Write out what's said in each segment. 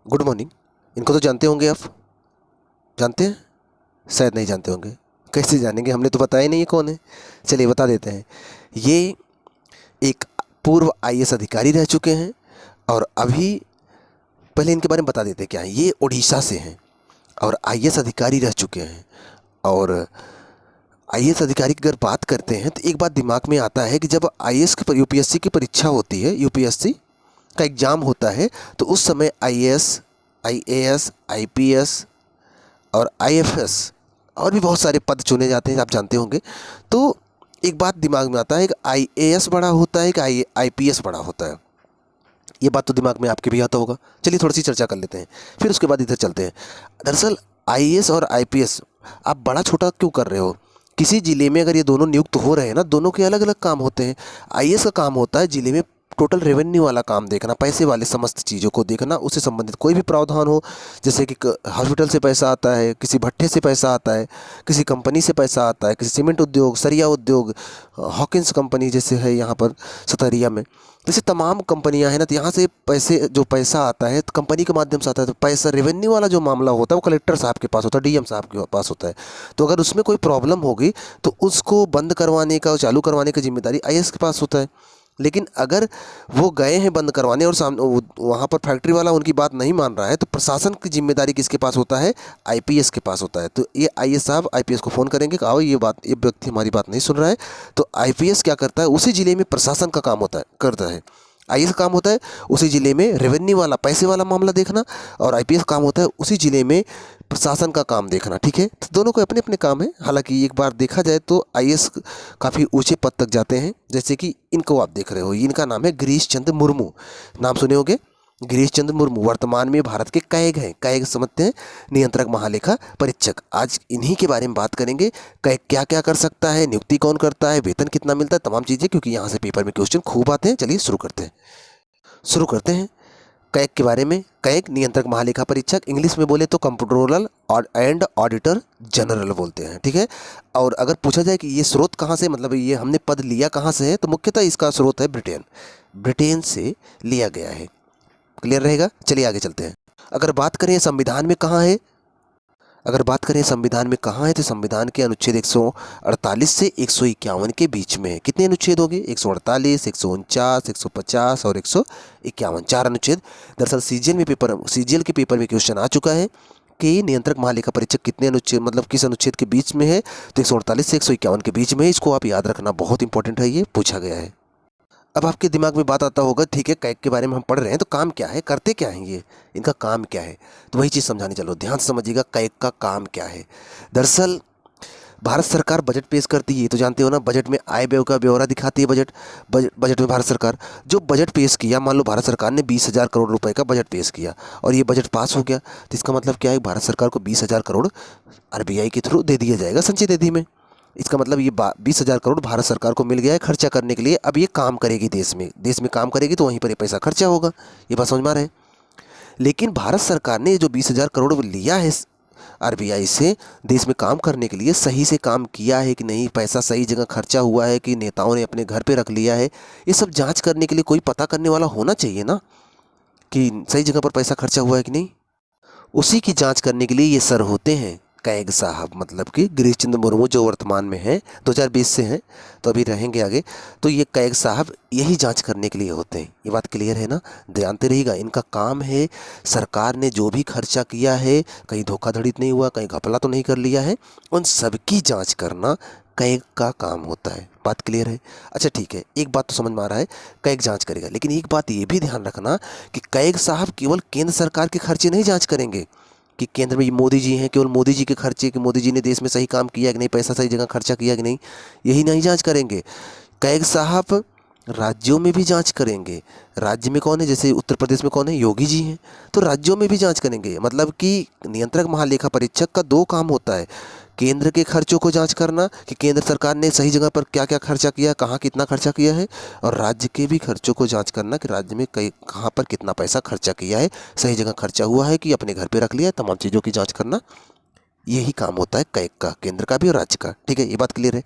Good morning. इनको तो जानते होंगे आप? जानते हैं? शायद नहीं जानते होंगे। कैसे जानेंगे, हमने तो बताया नहीं है कौन है। चलिए बता देते हैं। ये एक पूर्व आईएएस अधिकारी रह चुके हैं और अभी, पहले इनके बारे में बता देते हैं क्या है। ये उड़ीसा से हैं और आईएएस अधिकारी रह चुके हैं। और आईएएस अधिकारी की अगर बात करते हैं तो एक बात दिमाग में आता है कि जब आईएएस की यूपीएससी की परीक्षा होती है, यूपीएससी का एग्ज़ाम होता है, तो उस समय आईएएस, आईएएस, आईपीएस और आईएफएस और भी बहुत सारे पद चुने जाते हैं, आप जानते होंगे। तो एक बात दिमाग में आता है कि आईएएस बड़ा होता है कि आईपीएस बड़ा होता है। ये बात तो दिमाग में आपके भी आता होगा। चलिए थोड़ी सी चर्चा कर लेते हैं, फिर उसके बाद इधर चलते हैं। दरअसल आईएएस और आईपीएस, आप बड़ा छोटा क्यों कर रहे हो? किसी ज़िले में अगर ये दोनों नियुक्त हो रहे हैं ना, दोनों के अलग अलग काम होते हैं। आईएएस का काम होता है ज़िले में टोटल रेवेन्यू वाला काम देखना, पैसे वाले समस्त चीज़ों को देखना, उससे संबंधित कोई भी प्रावधान हो, जैसे कि हॉस्पिटल से पैसा आता है, किसी भट्ठे से पैसा आता है, किसी कंपनी से पैसा आता है, किसी सीमेंट उद्योग, सरिया उद्योग, हॉकिंस कंपनी जैसे है यहाँ पर सतरिया में, जैसे तमाम कंपनियां हैं ना, तो यहाँ से पैसे, जो पैसा आता है तो कंपनी के माध्यम से आता है। तो पैसा रेवेन्यू वाला जो मामला होता है वो कलेक्टर साहब के पास होता है, डीएम साहब के पास होता है। तो अगर उसमें कोई प्रॉब्लम होगी तो उसको बंद करवाने का और चालू करवाने की जिम्मेदारी आईएएस के पास होता है। लेकिन अगर वो गए हैं बंद करवाने और सामने वहाँ पर फैक्ट्री वाला उनकी बात नहीं मान रहा है, तो प्रशासन की जिम्मेदारी किसके पास होता है? आईपीएस के पास होता है। तो ये आईएएस साहब आईपीएस को फ़ोन करेंगे कि आओ, ये व्यक्ति हमारी बात नहीं सुन रहा है। तो आईपीएस क्या करता है, उसी ज़िले में प्रशासन का काम होता है, करता है। आईएएस का काम होता है उसी ज़िले में रेवेन्यू वाला, पैसे वाला मामला देखना, और आईपीएस काम होता है उसी ज़िले में प्रशासन का काम देखना। ठीक है, तो दोनों को अपने अपने काम है। हालांकि एक बार देखा जाए तो आईएएस काफ़ी ऊंचे पद तक जाते हैं, जैसे कि इनको आप देख रहे हो, इनका नाम है गिरीश चंद्र मुर्मू। नाम सुने होंगे, गिरीश चंद्र मुर्मू वर्तमान में भारत के कैग हैं। कैग समझते हैं, नियंत्रक महालेखा परीक्षक। आज इन्हीं के बारे में बात करेंगे। कैग क्या क्या कर सकता है, नियुक्ति कौन करता है, वेतन कितना मिलता है, तमाम चीज़ें, क्योंकि यहाँ से पेपर में क्वेश्चन खूब आते हैं। चलिए शुरू करते हैं कैग के बारे में। कैग नियंत्रक महालेखा परीक्षक, इंग्लिश में बोले तो कंप्ट्रोलर एंड ऑडिटर जनरल बोलते हैं। ठीक है, और अगर पूछा जाए कि ये स्रोत कहाँ से, मतलब ये हमने पद लिया कहाँ से है, तो मुख्यतः इसका स्रोत है ब्रिटेन। ब्रिटेन से लिया गया है। क्लियर रहेगा? चलिए आगे चलते हैं। अगर बात करें संविधान में कहाँ है, तो संविधान के अनुच्छेद 148 से 151 के बीच में है। कितने अनुच्छेद हो गए? 148, 149, 150 और 151, 4 अनुच्छेद। दरअसल सीजीएल के पेपर में क्वेश्चन आ चुका है कि नियंत्रक महालेखा परीक्षक कितने अनुच्छेद, मतलब किस अनुच्छेद के बीच में है, तो 148 से 151 के बीच में है। इसको आप याद रखना, बहुत इंपॉर्टेंट है, ये पूछा गया है। अब आपके दिमाग में बात आता होगा, ठीक है कैग के बारे में हम पढ़ रहे हैं, तो काम क्या है, करते क्या हैं ये, इनका काम क्या है, तो वही चीज़ समझाने चलो। ध्यान से समझिएगा कैग का काम क्या है। दरअसल भारत सरकार बजट पेश करती है, ये तो जानते हो ना। बजट में आय व्यय का ब्यौरा दिखाती है। बजट में भारत सरकार जो बजट पेश किया, मान लो भारत सरकार ने 20,000 करोड़ रुपए का बजट पेश किया और ये बजट पास हो गया, तो इसका मतलब क्या है, भारत सरकार को 20,000 करोड़ आरबीआई के थ्रू दे दिया जाएगा, संचय निधि में। इसका मतलब ये 20,000 करोड़ भारत सरकार को मिल गया है खर्चा करने के लिए। अब ये काम करेगी, देश में काम करेगी, तो वहीं पर ये पैसा खर्चा होगा। ये बात समझ में आ रहा है? लेकिन भारत सरकार ने जो 20,000 करोड़ लिया है आरबीआई से देश में काम करने के लिए, सही से काम किया है कि नहीं, पैसा सही जगह खर्चा हुआ है कि नेताओं ने अपने घर पे रख लिया है, ये सब जांच करने के लिए कोई पता करने वाला होना चाहिए ना, कि सही जगह पर पैसा खर्चा हुआ है कि नहीं। उसी की जांच करने के लिए ये सर होते हैं कैग साहब, मतलब कि गिरीश चंद्र मुर्मू जो वर्तमान में हैं, 2020 से हैं, तो अभी रहेंगे आगे। तो ये कैग साहब यही जांच करने के लिए होते हैं। ये बात क्लियर है ना? जानते रहिएगा, इनका काम है सरकार ने जो भी खर्चा किया है, कहीं धोखाधड़ी तो नहीं हुआ, कहीं घपला तो नहीं कर लिया है, उन सबकी जाँच करना कैग का काम होता है। बात क्लियर है? अच्छा ठीक है, एक बात तो समझ में आ रहा है, कैग जांच करेगा। लेकिन एक बात ये भी ध्यान रखना कि कैग साहब केवल केंद्र सरकार के खर्चे नहीं जांच करेंगे, कि केंद्र में ये मोदी जी हैं, केवल मोदी जी के खर्चे, कि मोदी जी ने देश में सही काम किया कि नहीं, पैसा सही जगह खर्चा किया कि नहीं, यही नहीं जांच करेंगे। कैग साहब राज्यों में भी जांच करेंगे। राज्य में कौन है, जैसे उत्तर प्रदेश में कौन है, योगी जी हैं, तो राज्यों में भी जांच करेंगे। मतलब कि नियंत्रक महालेखा परीक्षक का 2 काम होता है, केंद्र के खर्चों को जांच करना कि केंद्र सरकार ने सही जगह पर क्या क्या खर्चा किया, कहाँ कितना खर्चा किया है, और राज्य के भी खर्चों को जांच करना कि राज्य में कहाँ पर कितना पैसा खर्चा किया है, सही जगह खर्चा हुआ है कि अपने घर पे रख लिया है, तमाम चीज़ों की जांच करना, यही काम होता है कैग का, केंद्र का भी और राज्य का। ठीक है, ये बात क्लियर है।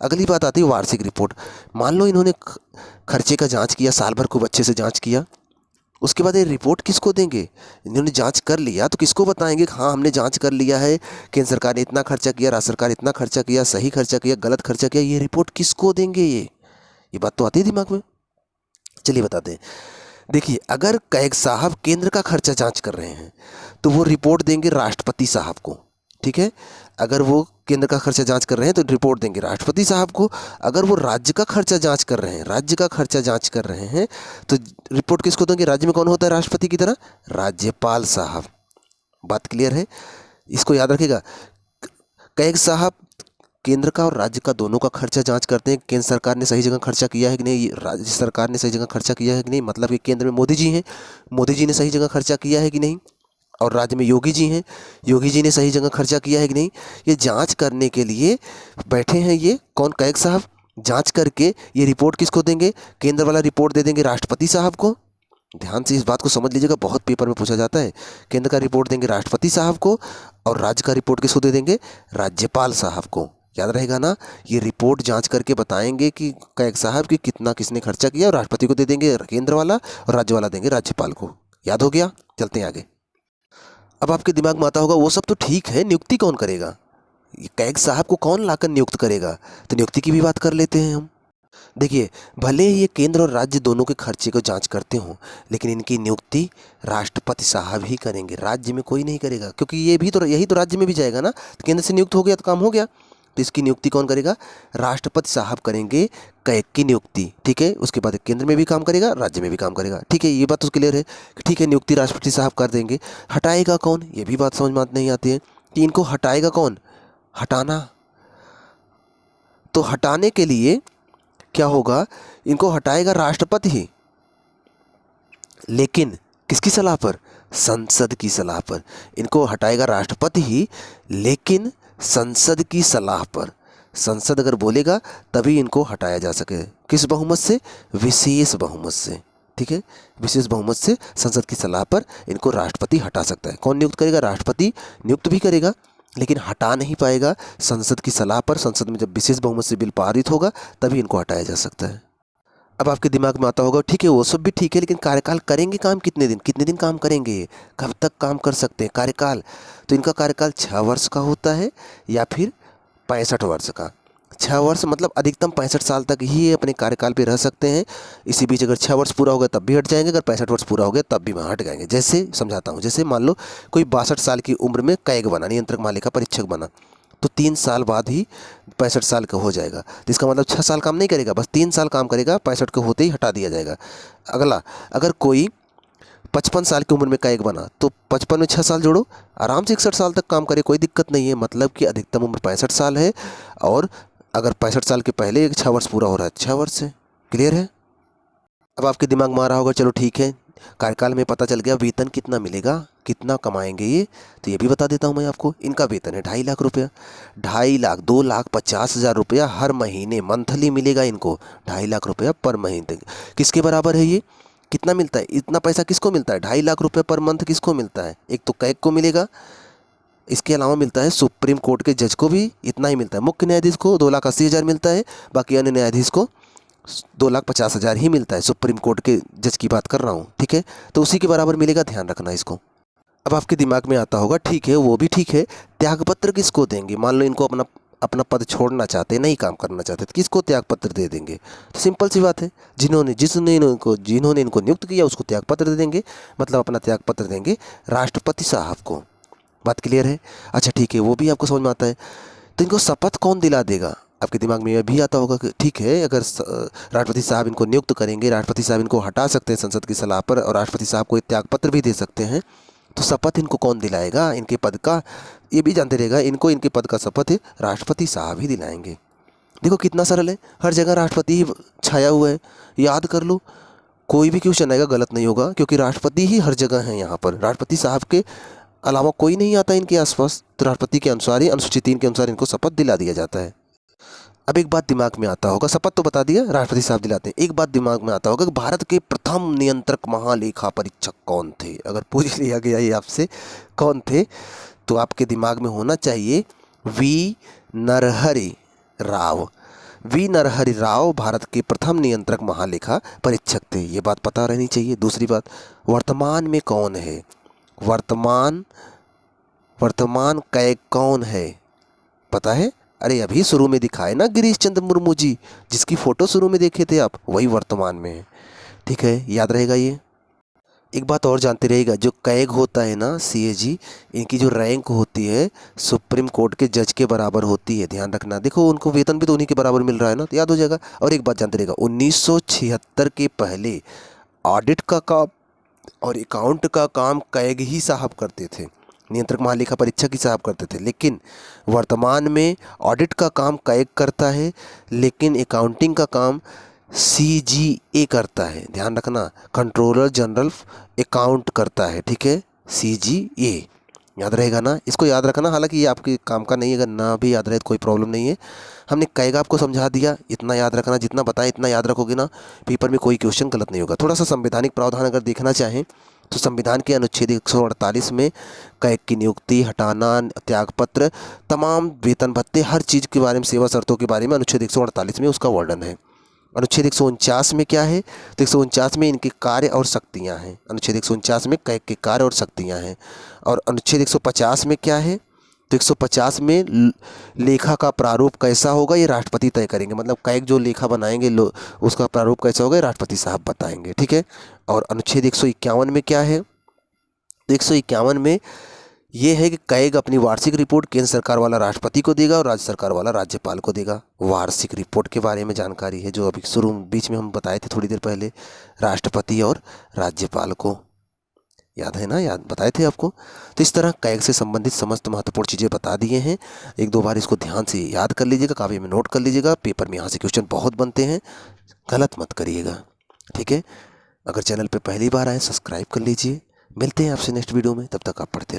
अगली बात आती है वार्षिक रिपोर्ट। मान लो इन्होंने खर्चे का जांच किया, साल भर खूब अच्छे से जांच किया, उसके बाद ये रिपोर्ट किसको देंगे? इन्होंने जांच कर लिया तो किसको बताएंगे हाँ हमने जांच कर लिया है, केंद्र सरकार ने इतना खर्चा किया, राज्य सरकार इतना खर्चा किया, सही खर्चा किया, गलत खर्चा किया, ये रिपोर्ट किसको देंगे? ये बात तो आती है दिमाग में। चलिए बताते हैं। देखिए, अगर कैग साहब केंद्र का खर्चा जांच कर रहे हैं तो वो रिपोर्ट देंगे राष्ट्रपति साहब को, ठीक है। अगर वो केंद्र का खर्चा जांच कर रहे हैं तो रिपोर्ट देंगे राष्ट्रपति साहब को। अगर वो राज्य का खर्चा जांच कर रहे हैं, राज्य का खर्चा जांच कर रहे हैं तो रिपोर्ट किसको देंगे? राज्य में कौन होता है राष्ट्रपति की तरह? राज्यपाल साहब। बात क्लियर है? इसको याद रखिएगा। कैग साहब केंद्र का और राज्य का दोनों का खर्चा जांच करते हैं, केंद्र सरकार ने सही जगह खर्चा किया है कि नहीं, राज्य सरकार ने सही जगह खर्चा किया है कि नहीं, मतलब कि केंद्र में मोदी जी हैं, मोदी जी ने सही जगह खर्चा किया है कि नहीं, और राज्य में योगी जी हैं, योगी जी ने सही जगह खर्चा किया है कि नहीं। ये जांच करने के लिए बैठे हैं। ये कौन? कैग साहब। जांच करके ये रिपोर्ट किसको देंगे? केंद्र वाला रिपोर्ट दे देंगे राष्ट्रपति साहब को। ध्यान से इस बात को समझ लीजिएगा, बहुत पेपर में पूछा जाता है। केंद्र का रिपोर्ट देंगे राष्ट्रपति साहब को और राज्य का रिपोर्ट किसको दे देंगे? राज्यपाल साहब को। याद रहेगा ना? ये रिपोर्ट जांच करके बताएंगे कि कैग साहब कि कितना किसने खर्चा किया, और राष्ट्रपति को दे देंगे केंद्र वाला और राज्य वाला देंगे राज्यपाल को। याद हो गया? चलते हैं आगे। अब आपके दिमाग में आता होगा वो सब तो ठीक है, नियुक्ति कौन करेगा? ये कैग साहब को कौन लाकर नियुक्त करेगा? तो नियुक्ति की भी बात कर लेते हैं हम। देखिए, भले ही ये केंद्र और राज्य दोनों के खर्चे को जांच करते हों, लेकिन इनकी नियुक्ति राष्ट्रपति साहब ही करेंगे, राज्य में कोई नहीं करेगा। क्योंकि ये भी तो, यही तो राज्य में भी जाएगा ना। तो केंद्र से नियुक्त हो गया तो काम हो गया। तो इसकी नियुक्ति कौन करेगा? राष्ट्रपति साहब करेंगे कैग की नियुक्ति, ठीक है। उसके बाद केंद्र में भी काम करेगा, राज्य में भी काम करेगा, ठीक है। ये बात तो क्लियर है कि ठीक है, नियुक्ति राष्ट्रपति साहब कर देंगे। हटाएगा कौन? ये भी बात समझ में नहीं आती है कि इनको हटाएगा कौन? हटाना। तो हटाने के लिए क्या होगा? इनको हटाएगा राष्ट्रपति ही, लेकिन किसकी सलाह पर? संसद की सलाह पर। इनको हटाएगा राष्ट्रपति ही, लेकिन संसद की सलाह पर। संसद अगर बोलेगा तभी इनको हटाया जा सके। किस बहुमत से? विशेष बहुमत से, ठीक है। विशेष बहुमत से संसद की सलाह पर इनको राष्ट्रपति हटा सकता है। कौन नियुक्त करेगा? राष्ट्रपति नियुक्त भी करेगा, लेकिन हटा नहीं पाएगा। संसद की सलाह पर, संसद में जब विशेष बहुमत से बिल पारित होगा तभी इनको हटाया जा सकता है। अब आपके दिमाग में आता होगा ठीक है वो सब भी ठीक है, लेकिन कार्यकाल करेंगे काम कितने दिन? कितने दिन काम करेंगे ये? कब तक काम कर सकते हैं? कार्यकाल तो इनका कार्यकाल 6 वर्ष का होता है या फिर 65 वर्ष का। 6 वर्ष मतलब अधिकतम 65 साल तक ही ये अपने कार्यकाल पे रह सकते हैं। इसी बीच अगर 6 वर्ष पूरा हो गया तब भी हट जाएंगे, अगर 65 वर्ष पूरा हो गया तब भी वहाँ हट जाएंगे। जैसे समझाता हूँ, जैसे मान लो कोई 62 साल की उम्र में कैग बना, नियंत्रक मालिका परीक्षक बना, तो 3 साल बाद ही 65 साल का हो जाएगा। तो इसका मतलब 6 साल काम नहीं करेगा, बस 3 साल काम करेगा, 65 के होते ही हटा दिया जाएगा। अगला, अगर कोई 55 साल की उम्र में कैग बना तो 55 में 6 साल जोड़ो, आराम से 61 साल तक काम करे, कोई दिक्कत नहीं है। मतलब कि अधिकतम उम्र 65 साल है, और अगर 65 साल के पहले 6 वर्ष पूरा हो रहा है 6 वर्ष है। क्लियर है? अब आपके दिमाग में आ रहा होगा चलो ठीक है, कार्यकाल में पता चल गया वेतन कितना मिलेगा, कितना कमाएंगे ये, तो ये भी बता देता हूँ मैं आपको। इनका वेतन है 2.5 लाख रुपया। 2.5 लाख, 2,50,000 रुपया हर महीने मंथली मिलेगा इनको। 2.5 लाख रुपया पर महीने। किसके बराबर है ये? कितना मिलता है? इतना पैसा किसको मिलता है? 2.5 लाख रुपये पर मंथ किसको मिलता है? एक तो कैग को मिलेगा, इसके अलावा मिलता है सुप्रीम कोर्ट के जज को भी इतना ही मिलता है। मुख्य न्यायाधीश को 2,80,000 मिलता है, बाकी अन्य न्यायाधीश को 2,50,000 ही मिलता है। सुप्रीम कोर्ट के जज की बात कर रहा हूँ, ठीक है। तो उसी के बराबर मिलेगा, ध्यान रखना इसको। अब आपके दिमाग में आता होगा ठीक है वो भी ठीक है, त्यागपत्र किसको देंगे? मान लो इनको अपना अपना पद छोड़ना चाहते, नहीं काम करना चाहते, तो किसको त्यागपत्र दे देंगे? तो सिंपल सी बात है, जिन्होंने इनको नियुक्त किया उसको त्यागपत्र दे देंगे। मतलब अपना त्यागपत्र देंगे राष्ट्रपति साहब को। बात क्लियर है? अच्छा ठीक है, वो भी आपको समझ में आता है। तो इनको शपथ कौन दिला देगा? आपके दिमाग में यह भी आता होगा कि ठीक है, अगर राष्ट्रपति साहब इनको नियुक्त करेंगे, राष्ट्रपति साहब इनको हटा सकते हैं संसद की सलाह पर, और राष्ट्रपति साहब को एक त्यागपत्र भी दे सकते हैं, तो शपथ इनको कौन दिलाएगा इनके पद का? ये भी जानते रहेगा, इनको इनके पद का शपथ राष्ट्रपति साहब ही दिलाएंगे। देखो कितना सरल है, हर जगह राष्ट्रपति ही छाया हुआ है, याद कर लो। कोई भी क्वेश्चन आएगा गलत नहीं होगा, क्योंकि राष्ट्रपति ही हर जगह हैं यहाँ पर। राष्ट्रपति साहब के अलावा कोई नहीं आता इनके आसपास। तो राष्ट्रपति के अनुसार ही, अनुसूची 3 के अनुसार इनको शपथ दिला दिया जाता है। अब एक बात दिमाग में आता होगा, शपथ तो बता दिया राष्ट्रपति साहब दिलाते हैं, एक बात दिमाग में आता होगा कि भारत के प्रथम नियंत्रक महालेखा परीक्षक कौन थे? अगर पूछ लिया गया ये आपसे कौन थे, तो आपके दिमाग में होना चाहिए वी नरहरि राव। वी नरहरि राव भारत के प्रथम नियंत्रक महालेखा परीक्षक थे। ये बात पता रहनी चाहिए। दूसरी बात, वर्तमान में कौन है? वर्तमान कैग कौन है पता है? अरे अभी शुरू में दिखाए ना गिरीश चंद्र मुर्मू जी, जिसकी फ़ोटो शुरू में देखे थे आप, वही वर्तमान में है। ठीक है, याद रहेगा ये। एक बात और जानते रहिएगा, जो कैग होता है ना, सीएजी, इनकी जो रैंक होती है सुप्रीम कोर्ट के जज के बराबर होती है। ध्यान रखना, देखो उनको वेतन भी तो उन्हीं के बराबर मिल रहा है ना, तो याद हो जाएगा। और एक बात जानते रहिएगा, 1976 के पहले ऑडिट का काम और अकाउंट का काम कैग ही साहब करते थे, नियंत्रक महालेखा परीक्षक ही साहब करते थे। लेकिन वर्तमान में ऑडिट का काम कैग करता है, लेकिन अकाउंटिंग का काम सीजीए करता है। ध्यान रखना, कंट्रोलर जनरल अकाउंट करता है। ठीक है, सीजीए याद रहेगा ना, इसको याद रखना। हालांकि ये आपके काम का नहीं है, अगर ना भी याद रहे तो कोई प्रॉब्लम नहीं है। हमने कैग आपको समझा दिया, इतना याद रखना, जितना बताएं इतना याद रखोगे ना, पेपर में कोई क्वेश्चन गलत नहीं होगा। थोड़ा सा संवैधानिक प्रावधान अगर देखना चाहें तो संविधान के अनुच्छेद 148 में कैग की नियुक्ति, हटाना, त्यागपत्र, तमाम वेतन भत्ते, हर चीज़ के बारे में, सेवा शर्तों के बारे में अनुच्छेद 148 में उसका वर्णन है। अनुच्छेद 149 में क्या है? तो 149 में इनके कार्य और शक्तियाँ हैं। अनुच्छेद 149 में कैग के कार्य और शक्तियाँ हैं। और अनुच्छेद 150 में क्या है? तो 150 में लेखा का प्रारूप कैसा होगा ये राष्ट्रपति तय करेंगे। मतलब कैग जो लेखा बनाएंगे उसका प्रारूप कैसा होगा ये राष्ट्रपति साहब बताएंगे। ठीक है। और अनुच्छेद 151 में क्या है? तो 151 में ये है कि कैग अपनी वार्षिक रिपोर्ट केंद्र सरकार वाला राष्ट्रपति को देगा और राज्य सरकार वाला राज्यपाल को देगा। वार्षिक रिपोर्ट के बारे में जानकारी है, जो अभी शुरू बीच में हम बताए थे थोड़ी देर पहले, राष्ट्रपति और राज्यपाल को, याद है ना, याद बताए थे आपको। तो इस तरह कैग से संबंधित समस्त महत्वपूर्ण चीज़ें बता दिए हैं। एक दो बार इसको ध्यान से याद कर लीजिएगा, कापी में नोट कर लीजिएगा, पेपर में यहाँ से क्वेश्चन बहुत बनते हैं, गलत मत करिएगा। ठीक है, अगर चैनल पर पहली बार आए सब्सक्राइब कर लीजिए। मिलते हैं आपसे नेक्स्ट वीडियो में, तब तक आप पढ़ते